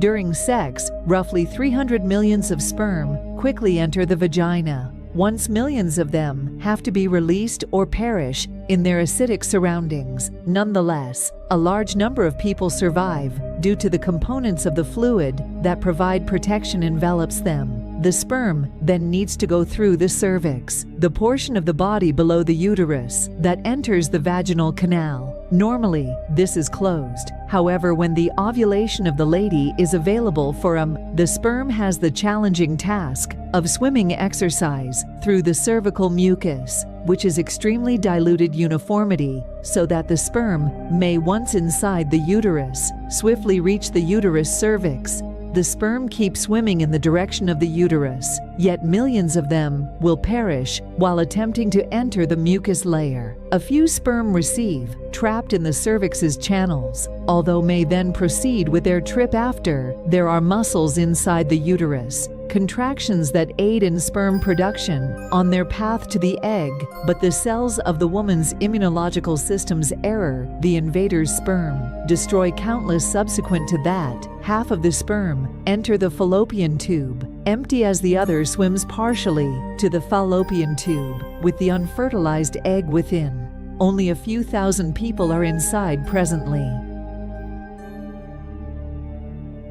During sex, roughly 300 million of sperm quickly enter the vagina. Once millions of them have to be released or perish in their acidic surroundings. Nonetheless, a large number of people survive due to the components of the fluid that provide protection envelops them. The sperm then needs to go through the cervix, the portion of the body below the uterus that enters the vaginal canal. Normally, this is closed. However, when the ovulation of the lady is available for the sperm has the challenging task of swimming exercise through the cervical mucus, which is extremely diluted uniformity, so that the sperm may, once inside the uterus, swiftly reach the uterus cervix. The sperm keep swimming in the direction of the uterus, yet millions of them will perish while attempting to enter the mucus layer. A few sperm receive, trapped in the cervix's channels, although may then proceed with their trip after. There are muscles inside the uterus, contractions that aid in sperm production on their path to the egg, but the cells of the woman's immunological system's error, the invader's sperm, destroy countless. Subsequent to that, half of the sperm enter the fallopian tube, empty, as the other swims partially to the fallopian tube, with the unfertilized egg within. Only a few thousand people are inside presently.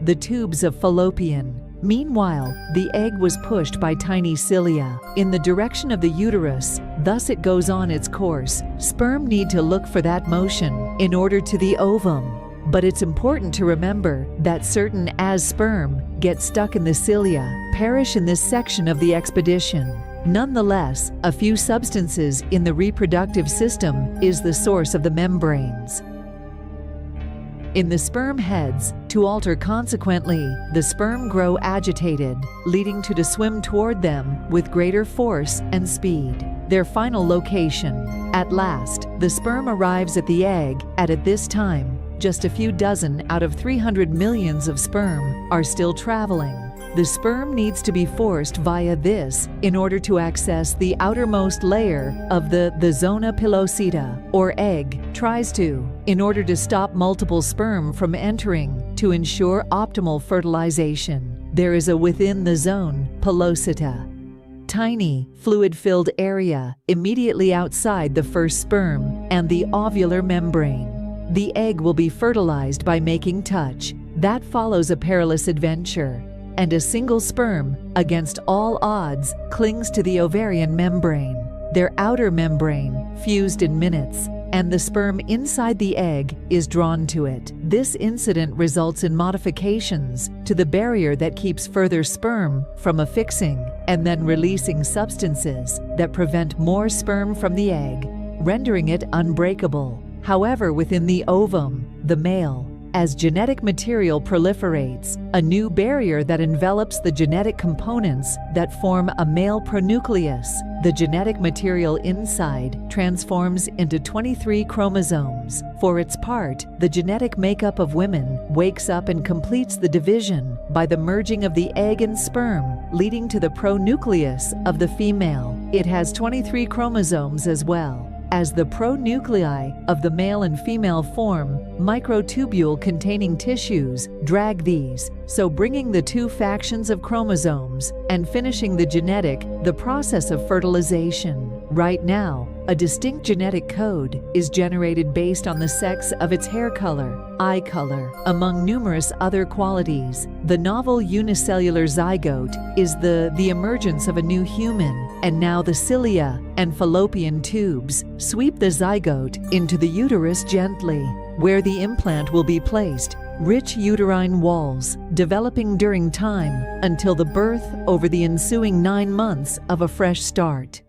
The tubes of fallopian. Meanwhile, the egg was pushed by tiny cilia in the direction of the uterus, thus it goes on its course. Sperm need to look for that motion in order to the ovum. But it's important to remember that certain sperm get stuck in the cilia, perish in this section of the expedition. Nonetheless, a few substances in the reproductive system is the source of the membranes in the sperm heads to alter. Consequently, the sperm grow agitated, leading to swim toward them with greater force and speed. Their final location. At last, the sperm arrives at the egg, and at this time, just a few dozen out of 300 million of sperm are still traveling. The sperm needs to be forced via this in order to access the outermost layer of the zona pellucida, or egg, tries to, in order to stop multiple sperm from entering to ensure optimal fertilization. There is a within the zone, pellucida, tiny, fluid-filled area immediately outside the first sperm and the ovular membrane. The egg will be fertilized by making touch. That follows a perilous adventure, and a single sperm, against all odds, clings to the ovarian membrane. Their outer membrane fused in minutes, and the sperm inside the egg is drawn to it. This incident results in modifications to the barrier that keeps further sperm from affixing and then releasing substances that prevent more sperm from the egg, rendering it unbreakable. However, within the ovum, the male, as genetic material proliferates, a new barrier that envelops the genetic components that form a male pronucleus. The genetic material inside transforms into 23 chromosomes. For its part, the genetic makeup of women wakes up and completes the division by the merging of the egg and sperm, leading to the pronucleus of the female. It has 23 chromosomes as well. As the pronuclei of the male and female form, microtubule-containing tissues drag these, so bringing the two factions of chromosomes and finishing the process of fertilization. Right now, a distinct genetic code is generated based on the sex of its hair color, eye color, among numerous other qualities. The novel unicellular zygote is the emergence of a new human, and now the cilia and fallopian tubes sweep the zygote into the uterus gently, where the implant will be placed. Rich uterine walls developing during time until the birth over the ensuing 9 months of a fresh start.